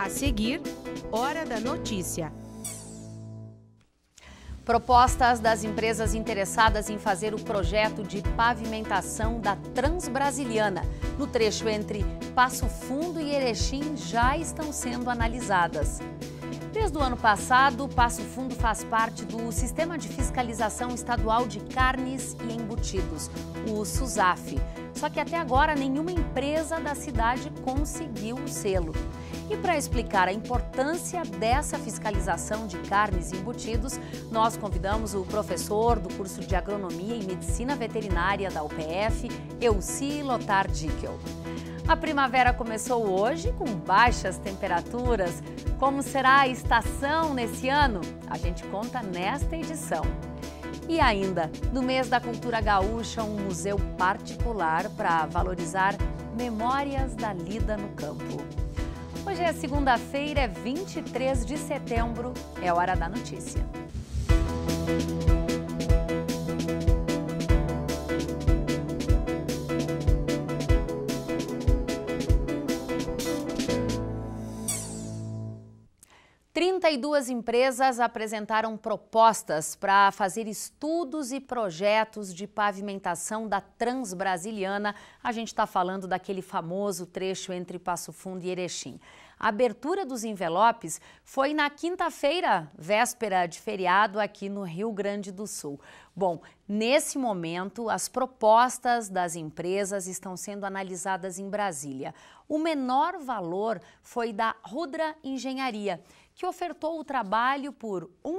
A seguir, Hora da Notícia. Propostas das empresas interessadas em fazer o projeto de pavimentação da Transbrasiliana no trecho entre Passo Fundo e Erechim já estão sendo analisadas. Desde o ano passado, Passo Fundo faz parte do Sistema de Fiscalização Estadual de Carnes e Embutidos, o SUSAF. Só que até agora nenhuma empresa da cidade conseguiu o selo. E para explicar a importância dessa fiscalização de carnes e embutidos, nós convidamos o professor do curso de Agronomia e Medicina Veterinária da UPF, Elci Lothar Dickel. A primavera começou hoje com baixas temperaturas. Como será a estação nesse ano? A gente conta nesta edição. E ainda, no mês da cultura gaúcha, um museu particular para valorizar memórias da lida no campo. Hoje é segunda-feira, é 23 de setembro, é Hora da Notícia. Trinta e duas empresas apresentaram propostas para fazer estudos e projetos de pavimentação da Transbrasiliana. A gente está falando daquele famoso trecho entre Passo Fundo e Erechim. A abertura dos envelopes foi na quinta-feira, véspera de feriado aqui no Rio Grande do Sul. Bom, nesse momento, as propostas das empresas estão sendo analisadas em Brasília. O menor valor foi da Rudra Engenharia, que ofertou o trabalho por R$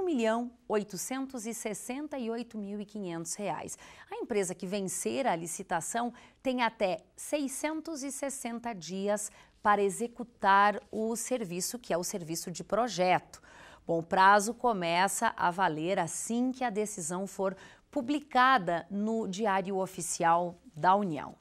1.868.500. A empresa que vencer a licitação tem até 660 dias para executar o serviço, que é o serviço de projeto. Bom, o prazo começa a valer assim que a decisão for publicada no Diário Oficial da União.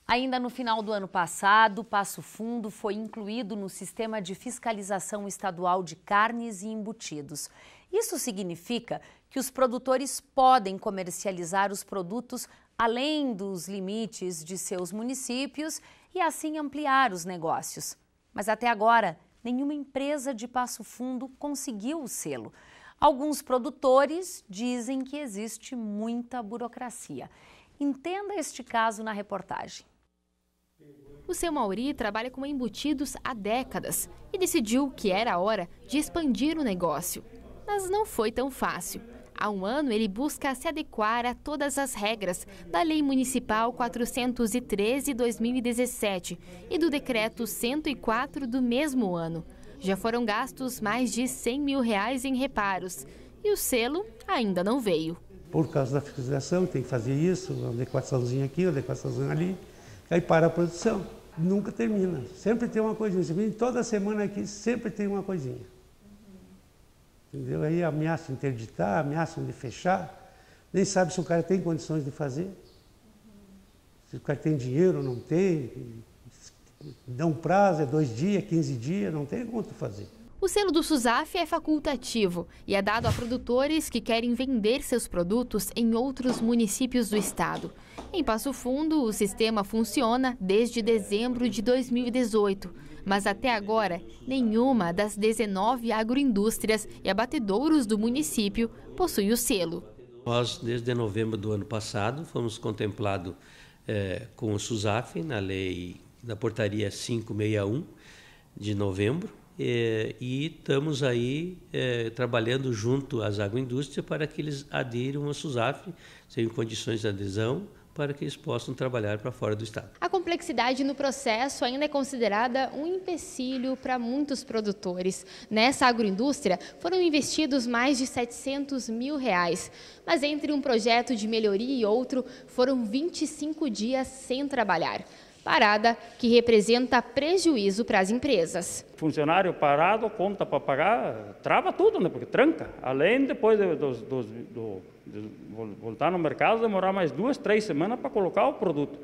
Ainda no final do ano passado, Passo Fundo foi incluído no Sistema de Fiscalização Estadual de Carnes e Embutidos. Isso significa que os produtores podem comercializar os produtos além dos limites de seus municípios e assim ampliar os negócios. Mas até agora, nenhuma empresa de Passo Fundo conseguiu o selo. Alguns produtores dizem que existe muita burocracia. Entenda este caso na reportagem. O seu Mauri trabalha com embutidos há décadas e decidiu que era a hora de expandir o negócio. Mas não foi tão fácil. Há um ano, ele busca se adequar a todas as regras da Lei Municipal 413/2017 e do Decreto 104 do mesmo ano. Já foram gastos mais de R$100 mil em reparos e o selo ainda não veio. Por causa da fiscalização, tem que fazer isso, uma adequaçãozinha aqui, uma adequaçãozinha ali, aí para a produção. Nunca termina, sempre tem uma coisinha. Toda semana aqui sempre tem uma coisinha. Entendeu? Aí ameaçam de interditar, ameaçam de fechar, nem sabe se o cara tem condições de fazer, se o cara tem dinheiro ou não tem, dá um prazo, é 2 dias, 15 dias, não tem como fazer. O selo do SUSAF é facultativo e é dado a produtores que querem vender seus produtos em outros municípios do estado. Em Passo Fundo, o sistema funciona desde dezembro de 2018, mas até agora, nenhuma das 19 agroindústrias e abatedouros do município possui o selo. Nós, desde novembro do ano passado, fomos contemplados com o SUSAF na lei da portaria 561 de novembro e estamos aí trabalhando junto às agroindústrias para que eles aderam ao SUSAF, sem condições de adesão, para que eles possam trabalhar para fora do estado. A complexidade no processo ainda é considerada um empecilho para muitos produtores. Nessa agroindústria foram investidos mais de R$700 mil, mas entre um projeto de melhoria e outro foram 25 dias sem trabalhar. Parada que representa prejuízo para as empresas. Funcionário parado, conta para pagar, trava tudo, né? Porque tranca. Além, depois de voltar no mercado, demorar mais 2, 3 semanas para colocar o produto.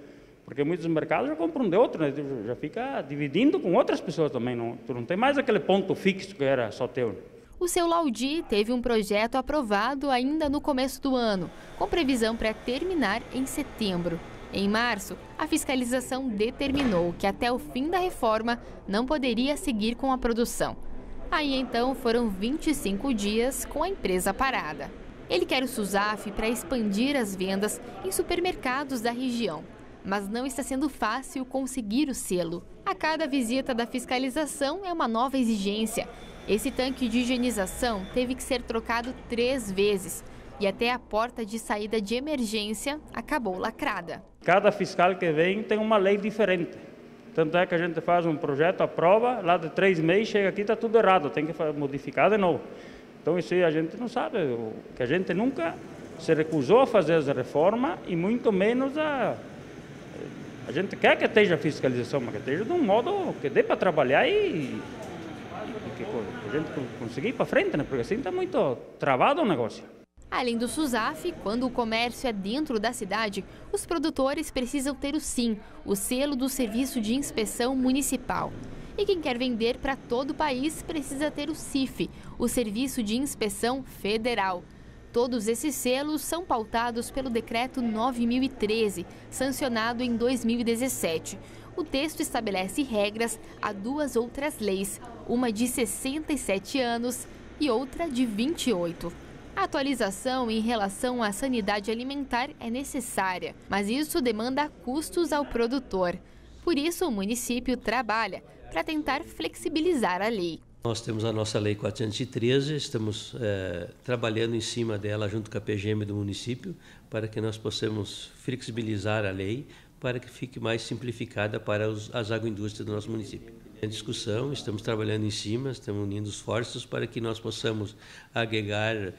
Porque muitos mercados já compram de outro, né? Já fica dividindo com outras pessoas também. Tu não tem mais aquele ponto fixo que era só teu. O seu Laudi teve um projeto aprovado ainda no começo do ano, com previsão para terminar em setembro. Em março, a fiscalização determinou que até o fim da reforma não poderia seguir com a produção. Aí então foram 25 dias com a empresa parada. Ele quer o SUSAF para expandir as vendas em supermercados da região, mas não está sendo fácil conseguir o selo. A cada visita da fiscalização é uma nova exigência. Esse tanque de higienização teve que ser trocado 3 vezes e até a porta de saída de emergência acabou lacrada. Cada fiscal que vem tem uma lei diferente. Tanto é que a gente faz um projeto, aprova, lá de 3 meses chega aqui, está tudo errado, tem que modificar de novo. Então isso aí a gente não sabe, que a gente nunca se recusou a fazer essa reforma e muito menos a gente quer que esteja a fiscalização, mas que esteja de um modo que dê para trabalhar e que a gente consiga ir para frente, né? Porque assim está muito travado o negócio. Além do SUSAF, quando o comércio é dentro da cidade, os produtores precisam ter o SIM, o selo do Serviço de Inspeção Municipal. E quem quer vender para todo o país precisa ter o CIF, o Serviço de Inspeção Federal. Todos esses selos são pautados pelo Decreto 9.013, sancionado em 2017. O texto estabelece regras a 2 outras leis, uma de 67 anos e outra de 28. A atualização em relação à sanidade alimentar é necessária, mas isso demanda custos ao produtor. Por isso, o município trabalha para tentar flexibilizar a lei. Nós temos a nossa Lei 413, estamos trabalhando em cima dela junto com a PGM do município para que nós possamos flexibilizar a lei para que fique mais simplificada para as agroindústrias do nosso município. Em discussão, estamos trabalhando em cima, estamos unindo esforços para que nós possamos agregar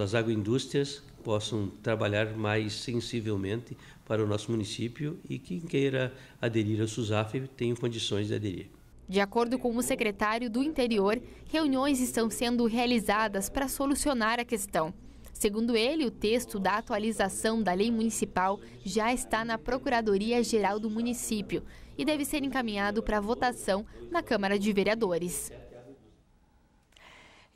as agroindústrias possam trabalhar mais sensivelmente para o nosso município e quem queira aderir ao SUSAF tenha condições de aderir. De acordo com o secretário do Interior, reuniões estão sendo realizadas para solucionar a questão. Segundo ele, o texto da atualização da lei municipal já está na Procuradoria-Geral do município e deve ser encaminhado para votação na Câmara de Vereadores.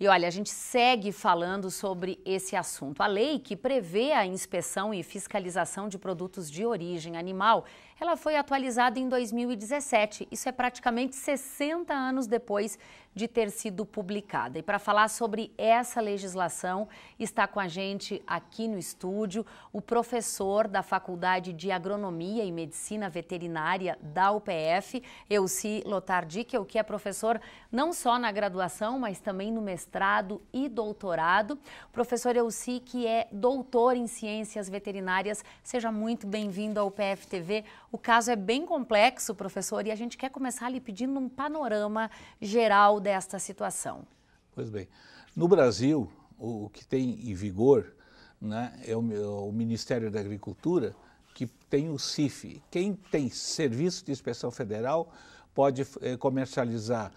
E olha, a gente segue falando sobre esse assunto. A lei que prevê a inspeção e fiscalização de produtos de origem animal, ela foi atualizada em 2017. Isso é praticamente 60 anos depois de ter sido publicada. E para falar sobre essa legislação, está com a gente aqui no estúdio o professor da Faculdade de Agronomia e Medicina Veterinária da UPF, Elci Lotardickel, que é professor não só na graduação, mas também no mestrado e doutorado. Professor Elci, que é doutor em Ciências Veterinárias, seja muito bem-vindo ao UPF TV. O caso é bem complexo, professor, e a gente quer começar lhe pedindo um panorama geral desta situação. Pois bem, no Brasil, o que tem em vigor, né, é o Ministério da Agricultura, que tem o CIF. Quem tem serviço de inspeção federal pode comercializar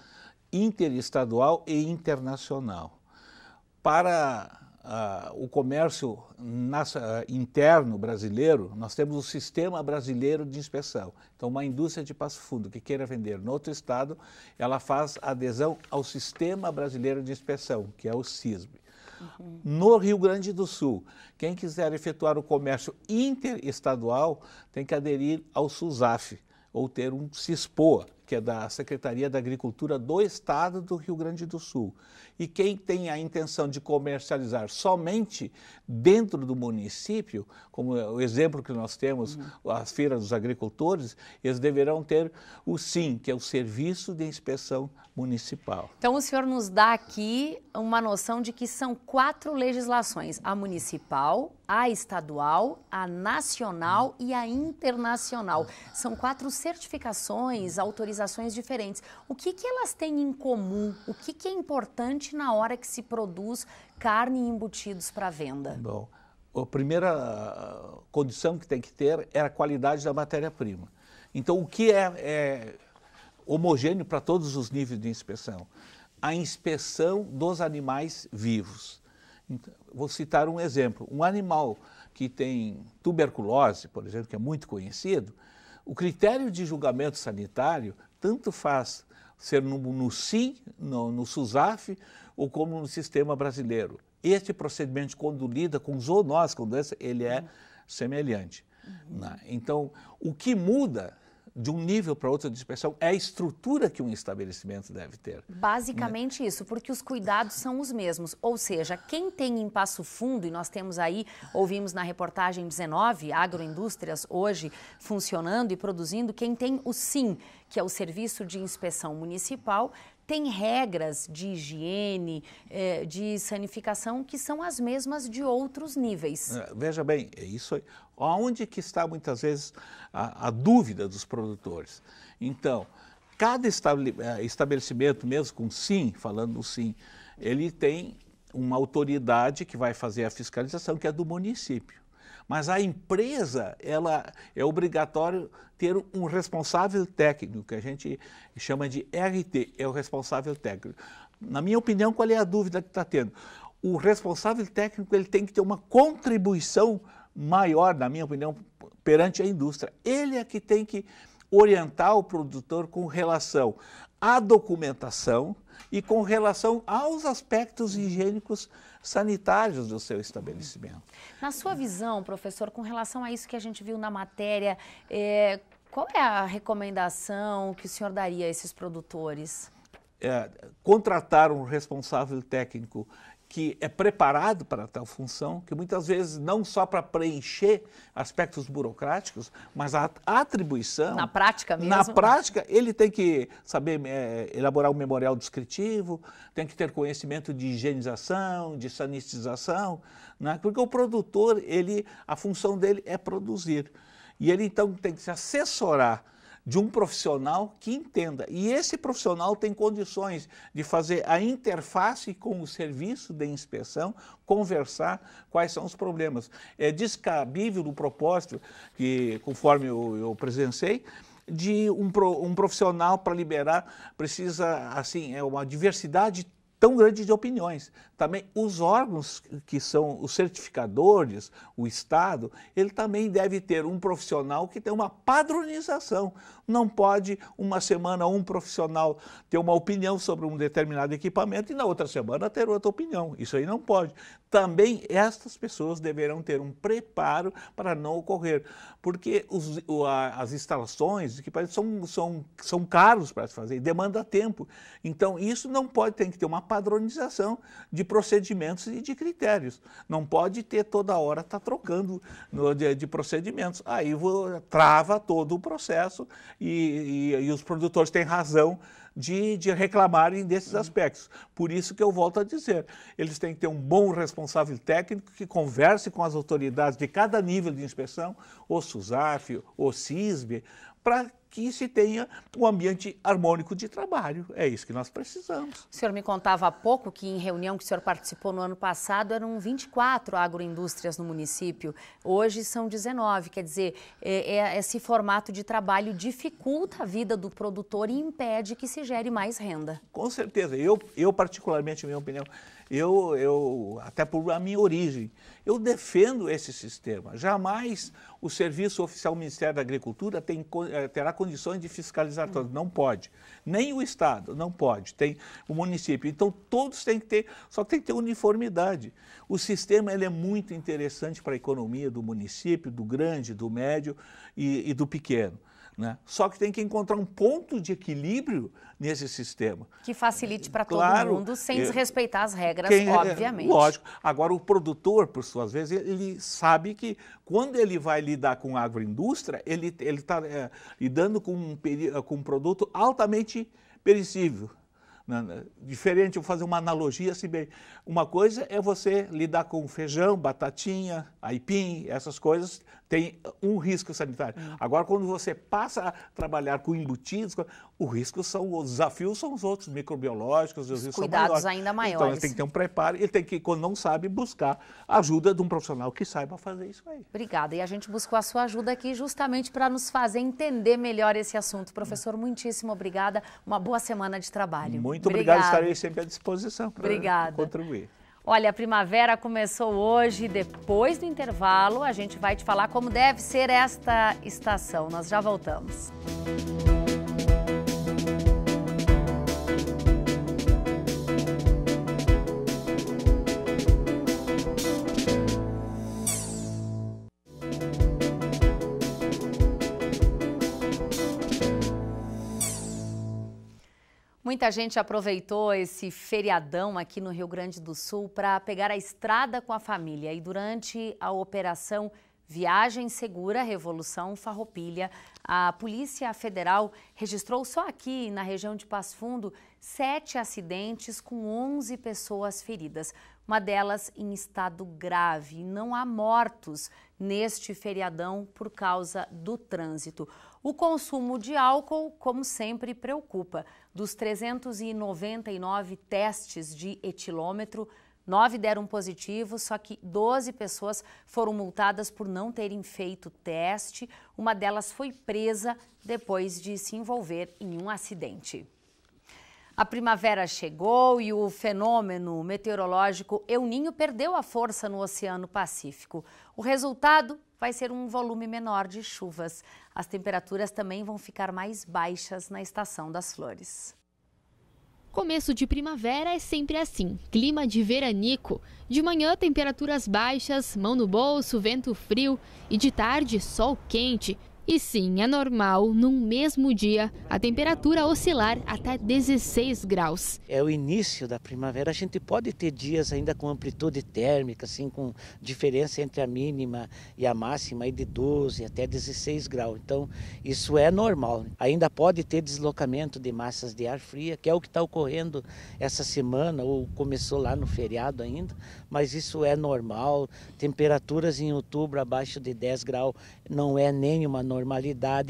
interestadual e internacional. Para o comércio interno brasileiro, nós temos o Sistema Brasileiro de Inspeção. Então, uma indústria de Passo Fundo que queira vender no outro estado, ela faz adesão ao Sistema Brasileiro de Inspeção, que é o SISB. Uhum. No Rio Grande do Sul, quem quiser efetuar o comércio interestadual tem que aderir ao SUSAF ou ter um CISPOA, que é da Secretaria da Agricultura do Estado do Rio Grande do Sul. E quem tem a intenção de comercializar somente dentro do município, como o exemplo que nós temos, as feiras dos agricultores, eles deverão ter o SIM, que é o Serviço de Inspeção Municipal. Então o senhor nos dá aqui uma noção de que são 4 legislações: a municipal, a estadual, a nacional e a internacional. São 4 certificações, autorizações diferentes. O que elas têm em comum? O que é importante na hora que se produz carne e embutidos para venda? Bom, a primeira condição que tem que ter é a qualidade da matéria-prima. Então, o que é homogêneo para todos os níveis de inspeção? A inspeção dos animais vivos. Então, vou citar um exemplo. Um animal que tem tuberculose, por exemplo, que é muito conhecido, o critério de julgamento sanitário tanto faz ser no SIM, no SUSAF, ou como no sistema brasileiro. Este procedimento, quando lida com zoonose, com doença, ele é semelhante. Né? Então, o que muda de um nível para outro de inspeção é a estrutura que um estabelecimento deve ter. Basicamente isso, porque os cuidados são os mesmos. Ou seja, quem tem em Passo Fundo, e nós temos aí, ouvimos na reportagem 19, agroindústrias hoje funcionando e produzindo, quem tem o SIM, que é o Serviço de Inspeção Municipal, tem regras de higiene, de sanificação que são as mesmas de outros níveis. Veja bem, é isso aí. Onde que está muitas vezes a dúvida dos produtores? Então, cada estabelecimento, mesmo com SIM, falando no SIM, ele tem uma autoridade que vai fazer a fiscalização, que é do município. Mas a empresa, ela é obrigatório ter um responsável técnico, que a gente chama de RT, é o responsável técnico. Na minha opinião, qual é a dúvida que está tendo? O responsável técnico ele tem que ter uma contribuição maior, na minha opinião, perante a indústria. Ele é que tem que orientar o produtor com relação à documentação e com relação aos aspectos higiênicos sanitários do seu estabelecimento. Na sua visão, professor, com relação a isso que a gente viu na matéria, qual é a recomendação que o senhor daria a esses produtores? Contratar um responsável técnico que é preparado para tal função, que muitas vezes não só para preencher aspectos burocráticos, mas a atribuição... Na prática mesmo? Na prática, ele tem que saber elaborar um memorial descritivo, tem que ter conhecimento de higienização, de sanitização, né? Porque o produtor, a função dele é produzir. E ele então tem que se assessorar de um profissional que entenda. E esse profissional tem condições de fazer a interface com o serviço de inspeção, conversar quais são os problemas. É descabível no propósito, que conforme eu presenciei, de um profissional para liberar, precisa, assim, uma diversidade tão grande de opiniões. Também os órgãos que são os certificadores, o Estado, ele também deve ter um profissional que tem uma padronização. Não pode uma semana um profissional ter uma opinião sobre um determinado equipamento e na outra semana ter outra opinião. Isso aí não pode. Também estas pessoas deverão ter um preparo para não ocorrer, porque as instalações, os equipamentos são caros para se fazer e demanda tempo. Então isso não pode, tem que ter uma padronização de procedimentos e de critérios. Não pode ter toda hora estar trocando de procedimentos. Aí trava todo o processo e os produtores têm razão de reclamarem desses aspectos. Por isso que eu volto a dizer, eles têm que ter um bom responsável técnico que converse com as autoridades de cada nível de inspeção, o SUSAF, o CISB, para que se tenha um ambiente harmônico de trabalho. É isso que nós precisamos. O senhor me contava há pouco que em reunião que o senhor participou no ano passado eram 24 agroindústrias no município. Hoje são 19. Quer dizer, esse formato de trabalho dificulta a vida do produtor e impede que se gere mais renda. Com certeza. Eu particularmente, minha opinião, até por a minha origem, eu defendo esse sistema. Jamais o Serviço Oficial do Ministério da Agricultura terá condições de fiscalizar todos. Não pode. Nem o Estado, não pode. Tem o município. Então, todos têm que ter, só tem que ter uniformidade. O sistema ele é muito interessante para a economia do município, do grande, do médio e do pequeno. Né? Só que tem que encontrar um ponto de equilíbrio nesse sistema. Que facilite para todo mundo, sem desrespeitar as regras, obviamente. Lógico. Agora, o produtor, por suas vezes, ele sabe que quando ele vai lidar com a agroindústria, ele está lidando com um produto altamente perecível. Diferente, eu vou fazer uma analogia assim bem. Uma coisa é você lidar com feijão, batatinha, aipim, essas coisas, tem um risco sanitário. Agora, quando você passa a trabalhar com embutidos, os desafios são os outros microbiológicos, os riscos cuidados são ainda maiores. Então, ele tem que ter um preparo, ele tem que, quando não sabe, buscar a ajuda de um profissional que saiba fazer isso aí. Obrigada. E a gente buscou a sua ajuda aqui justamente para nos fazer entender melhor esse assunto. Professor, muitíssimo obrigada. Uma boa semana de trabalho. Muito obrigado, estarei sempre à disposição para contribuir. Olha, a primavera começou hoje, depois do intervalo, a gente vai te falar como deve ser esta estação. Nós já voltamos. Muita gente aproveitou esse feriadão aqui no Rio Grande do Sul para pegar a estrada com a família. E durante a operação Viagem Segura Revolução Farroupilha, a Polícia Federal registrou só aqui na região de Passo Fundo 7 acidentes com 11 pessoas feridas. Uma delas em estado grave. Não há mortos neste feriadão por causa do trânsito. O consumo de álcool, como sempre, preocupa. Dos 399 testes de etilômetro, 9 deram positivo, só que 12 pessoas foram multadas por não terem feito teste. Uma delas foi presa depois de se envolver em um acidente. A primavera chegou e o fenômeno meteorológico El Niño perdeu a força no Oceano Pacífico. O resultado vai ser um volume menor de chuvas. As temperaturas também vão ficar mais baixas na estação das flores. Começo de primavera é sempre assim, clima de veranico. De manhã, temperaturas baixas, mão no bolso, vento frio e de tarde, sol quente. E sim, é normal, num mesmo dia, a temperatura oscilar até 16 graus. É o início da primavera, a gente pode ter dias ainda com amplitude térmica, assim, com diferença entre a mínima e a máxima aí de 12 até 16 graus. Então, isso é normal. Ainda pode ter deslocamento de massas de ar fria, que é o que está ocorrendo essa semana, ou começou lá no feriado ainda, mas isso é normal. Temperaturas em outubro abaixo de 10 graus não é nenhuma normalidade.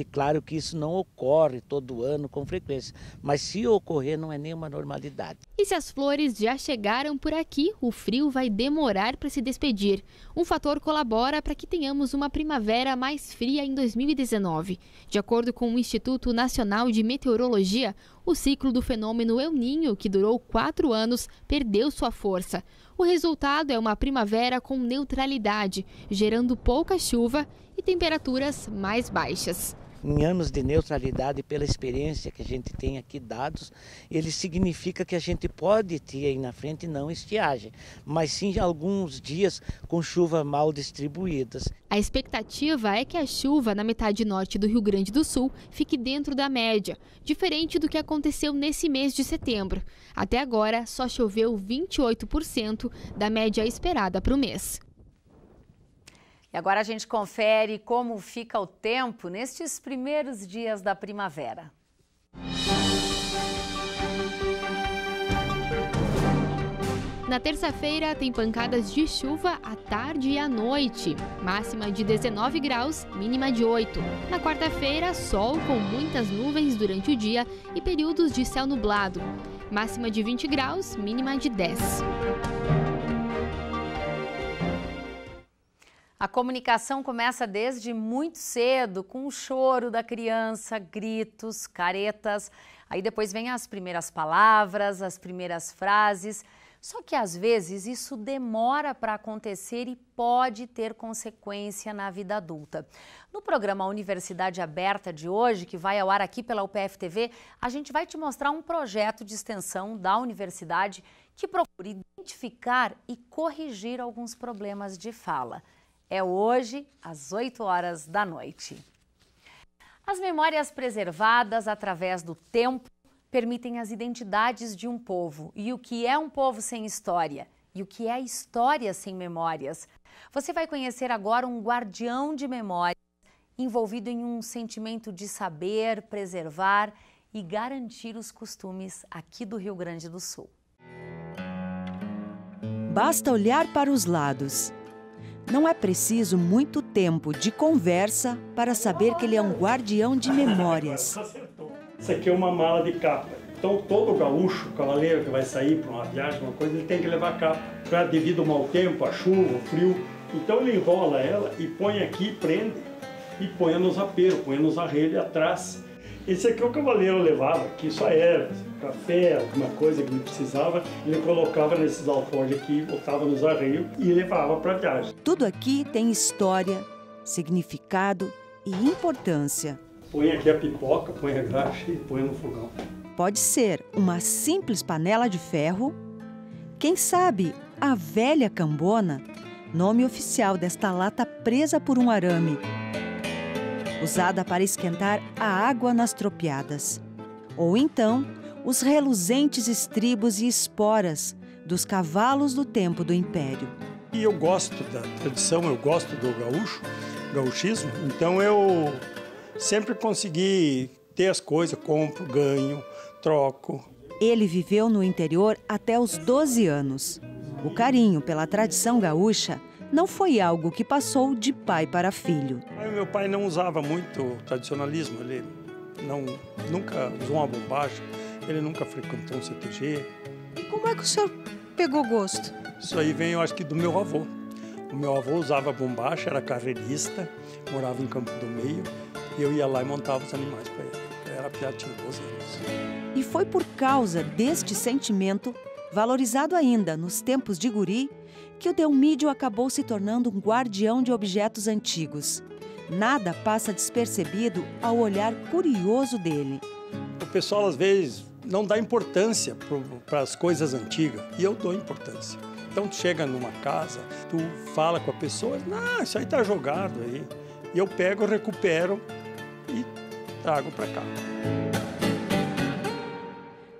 Claro que isso não ocorre todo ano com frequência, mas se ocorrer não é nenhuma normalidade. E se as flores já chegaram por aqui, o frio vai demorar para se despedir. Um fator colabora para que tenhamos uma primavera mais fria em 2019. De acordo com o Instituto Nacional de Meteorologia, o ciclo do fenômeno El Niño, que durou 4 anos, perdeu sua força. O resultado é uma primavera com neutralidade, gerando pouca chuva e temperaturas mais baixas. Em anos de neutralidade, pela experiência que a gente tem aqui dados, ele significa que a gente pode ter aí na frente não estiagem, mas sim alguns dias com chuva mal distribuídas. A expectativa é que a chuva na metade norte do Rio Grande do Sul fique dentro da média, diferente do que aconteceu nesse mês de setembro. Até agora, só choveu 28% da média esperada para o mês. E agora a gente confere como fica o tempo nestes primeiros dias da primavera. Na terça-feira tem pancadas de chuva à tarde e à noite, máxima de 19 graus, mínima de 8. Na quarta-feira, sol com muitas nuvens durante o dia e períodos de céu nublado, máxima de 20 graus, mínima de 10. A comunicação começa desde muito cedo, com o choro da criança, gritos, caretas. Aí depois vem as primeiras palavras, as primeiras frases. Só que às vezes isso demora para acontecer e pode ter consequência na vida adulta. No programa Universidade Aberta de hoje, que vai ao ar aqui pela UPF-TV, a gente vai te mostrar um projeto de extensão da universidade que procura identificar e corrigir alguns problemas de fala. É hoje, às 8 horas da noite. As memórias preservadas através do tempo permitem as identidades de um povo. E o que é um povo sem história? E o que é história sem memórias? Você vai conhecer agora um guardião de memórias envolvido em um sentimento de saber, preservar e garantir os costumes aqui do Rio Grande do Sul. Basta olhar para os lados. Não é preciso muito tempo de conversa para saber que ele é um guardião de memórias. Isso aqui é uma mala de capa. Então todo gaúcho, cavaleiro que vai sair para uma viagem, uma coisa, ele tem que levar capa. Devido ao mau tempo, a chuva, o frio. Então ele enrola ela e põe aqui, prende e põe nos aperos, põe nos arreios atrás. Esse aqui o cavaleiro levava, aqui só ervas, café, alguma coisa que ele precisava, ele colocava nesses alforjes aqui, botava nos arreios e levava para a viagem. Tudo aqui tem história, significado e importância. Põe aqui a pipoca, põe a graxa e põe no fogão. Pode ser uma simples panela de ferro, quem sabe a velha cambona, nome oficial desta lata presa por um arame, usada para esquentar a água nas tropiadas. Ou então, os reluzentes estribos e esporas dos cavalos do tempo do Império. E eu gosto da tradição, eu gosto do gauchismo, então eu sempre consegui ter as coisas, compro, ganho, troco. Ele viveu no interior até os 12 anos. O carinho pela tradição gaúcha não foi algo que passou de pai para filho. Meu pai não usava muito tradicionalismo, ele nunca usou uma bombagem, ele nunca frequentou um CTG. E como é que o senhor pegou gosto? Isso aí vem, eu acho que, do meu avô. O meu avô usava bombacha, era carreirista, morava em Campo do Meio, e eu ia lá e montava os animais para ele. Eu era piatinho, 12 anos. E foi por causa deste sentimento, valorizado ainda nos tempos de guri, que o Delmídio acabou se tornando um guardião de objetos antigos. Nada passa despercebido ao olhar curioso dele. O pessoal, às vezes, não dá importância para as coisas antigas, e eu dou importância. Então, tu chega numa casa, tu fala com a pessoa, isso aí tá jogado aí. E eu pego, recupero e trago para cá.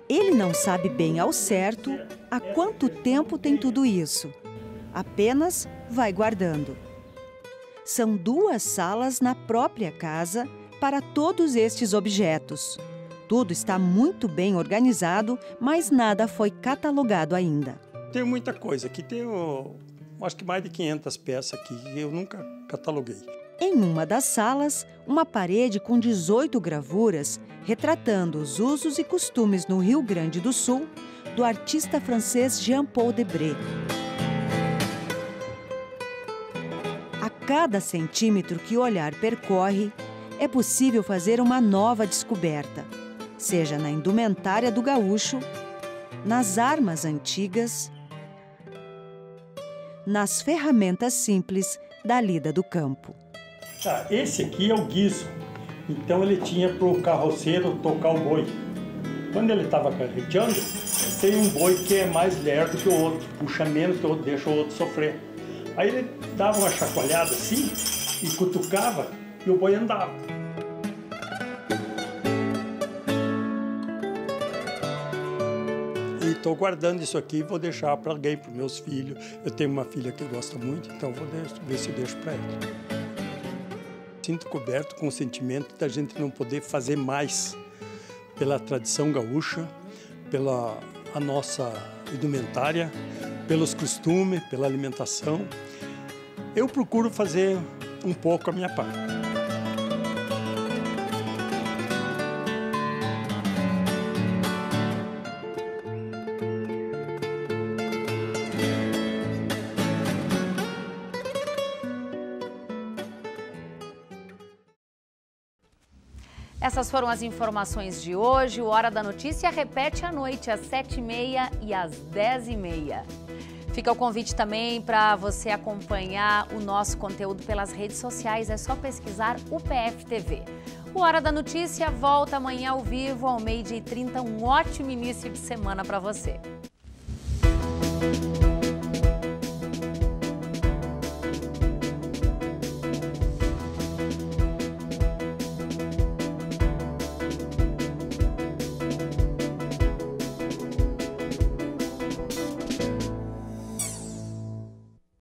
Ele não sabe bem ao certo há quanto tempo tem tudo isso. Apenas vai guardando. São 2 salas na própria casa para todos estes objetos. Tudo está muito bem organizado, mas nada foi catalogado ainda. Tem muita coisa. Aqui tem, acho que mais de 500 peças aqui, que eu nunca cataloguei. Em uma das salas, uma parede com 18 gravuras retratando os usos e costumes no Rio Grande do Sul do artista francês Jean-Paul Debré. A cada centímetro que o olhar percorre, é possível fazer uma nova descoberta, seja na indumentária do gaúcho, nas armas antigas, nas ferramentas simples da lida do campo. Esse aqui é o guiso, então ele tinha para o carroceiro tocar o boi. Quando ele estava carreteando, tem um boi que é mais lerdo que o outro, puxa menos que o outro, deixa o outro sofrer. Aí ele dava uma chacoalhada assim e cutucava e o boi andava. E estou guardando isso aqui e vou deixar para alguém, para os meus filhos. Eu tenho uma filha que gosta muito, então vou ver se eu deixo para ela. Sinto coberto com o sentimento da gente não poder fazer mais pela tradição gaúcha, pela a nossa indumentária, pelos costumes, pela alimentação. Eu procuro fazer um pouco a minha parte. Essas foram as informações de hoje. O Hora da Notícia repete à noite, às 7h30 e às 10h30. Fica o convite também para você acompanhar o nosso conteúdo pelas redes sociais. É só pesquisar UPF TV. O Hora da Notícia volta amanhã ao vivo, ao 12h30. Um ótimo início de semana para você.